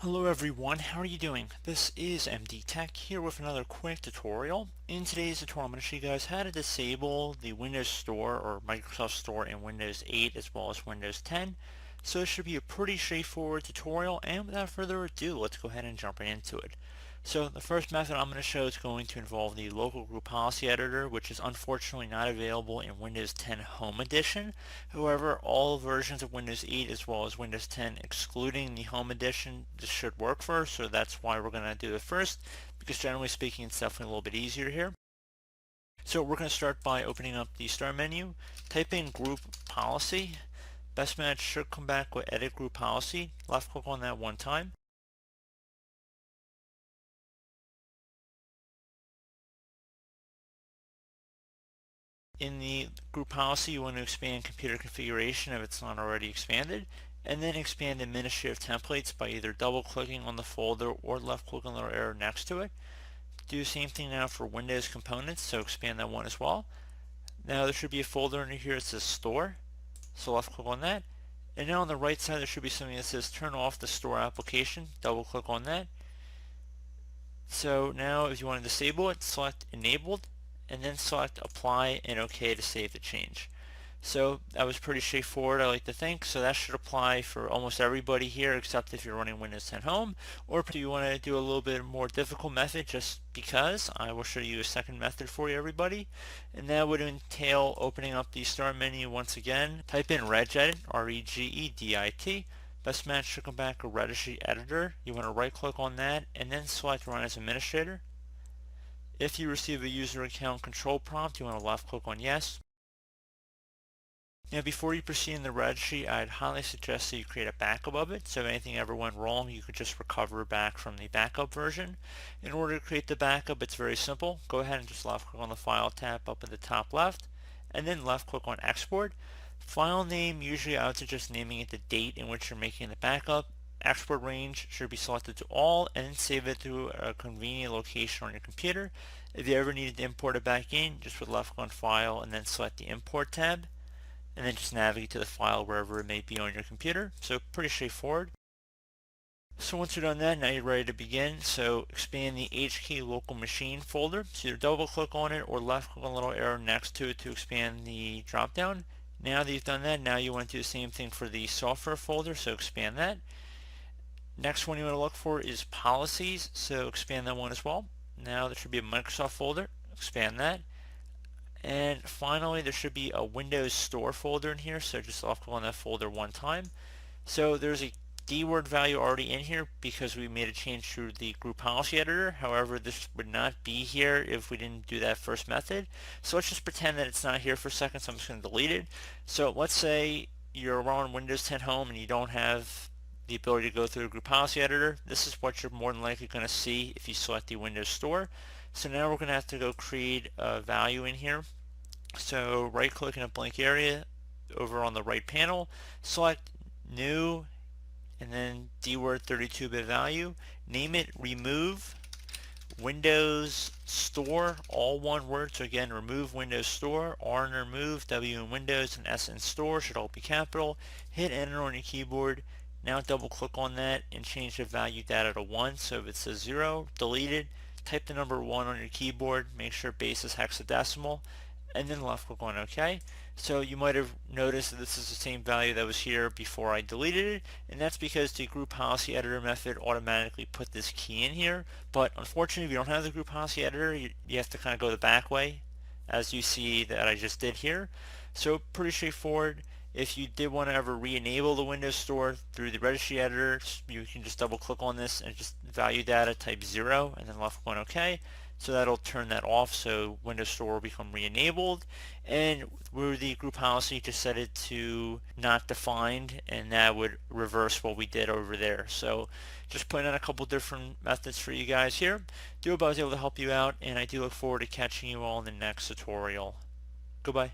Hello everyone, how are you doing? This is MD Tech here with another quick tutorial. In today's tutorial I'm going to show you guys how to disable the Windows Store or Microsoft Store in Windows 8 as well as Windows 10. So it should be a pretty straightforward tutorial, and without further ado, let's go ahead and jump right into it. So the first method I'm going to show is going to involve the local group policy editor, which is unfortunately not available in Windows 10 Home Edition. However, all versions of Windows 8 as well as Windows 10 excluding the Home Edition, this should work for, so that's why we're going to do it first, because generally speaking it's definitely a little bit easier here. So we're going to start by opening up the Start menu, type in Group Policy. Best match should come back with Edit Group Policy. Left click on that one time. In the group policy, you want to expand computer configuration if it's not already expanded, and then expand administrative templates by either double clicking on the folder or left clicking on the little arrow next to it. Do the same thing now for Windows components, so expand that one as well. Now there should be a folder under here that says Store, so left click on that. And now on the right side there should be something that says Turn off the Store application, double click on that. So now if you want to disable it, select Enabled, and then select Apply and OK to save the change. So that was pretty straightforward, I like to think. So that should apply for almost everybody here, except if you're running Windows 10 Home, or if you want to do a little bit more difficult method, just because I will show you a second method for you, everybody. And that would entail opening up the Start menu once again. Type in regedit, R-E-G-E-D-I-T. Best match should come back a registry editor. You want to right click on that and then select Run as Administrator. If you receive a user account control prompt, you want to left click on Yes. Now before you proceed in the registry, I'd highly suggest that you create a backup of it, so if anything ever went wrong you could just recover back from the backup version. In order to create the backup, it's very simple. Go ahead and just left click on the File tab up at the top left, and then left click on Export. File name, usually I would suggest naming it the date in which you're making the backup. Export range should be selected to all, and then save it to a convenient location on your computer. If you ever needed to import it back in, just would left click on File and then select the Import tab, and then just navigate to the file wherever it may be on your computer. So pretty straightforward. So once you're done that, now you're ready to begin. So expand the HK local machine folder. So either double click on it or left click on the little arrow next to it to expand the drop down. Now that you've done that, now you want to do the same thing for the software folder, so expand that. Next one you want to look for is policies, so expand that one as well. Now there should be a Microsoft folder, expand that. And finally there should be a Windows Store folder in here, so just left click on that folder one time. So there's a dword value already in here because we made a change to the group policy editor. However, this would not be here if we didn't do that first method. So let's just pretend that it's not here for a second, so I'm just going to delete it. So let's say you're on Windows 10 Home and you don't have the ability to go through the group policy editor. This is what you're more than likely going to see if you select the Windows Store. So now we're going to have to go create a value in here. So right click in a blank area over on the right panel, select new, and then dword 32-bit value, name it remove Windows Store, all one word. So again, remove Windows Store, R in remove, W in Windows, and S in Store should all be capital. Hit enter on your keyboard. Now double click on that and change the value data to 1. So if it says 0, delete it. Type the number 1 on your keyboard, make sure base is hexadecimal, and then left click on OK. So you might have noticed that this is the same value that was here before I deleted it, and that's because the group policy editor method automatically put this key in here. But unfortunately, if you don't have the group policy editor, you have to kind of go the back way, as you see that I just did here. So pretty straightforward. If you did want to ever re-enable the Windows Store through the registry editor, you can just double click on this and just value data type 0 and then left click on OK. So that'll turn that off, so Windows Store will become re-enabled. And with the group policy, just set it to not defined, and that would reverse what we did over there. So just putting on a couple different methods for you guys here. Do hope I was able to help you out, and I do look forward to catching you all in the next tutorial. Goodbye.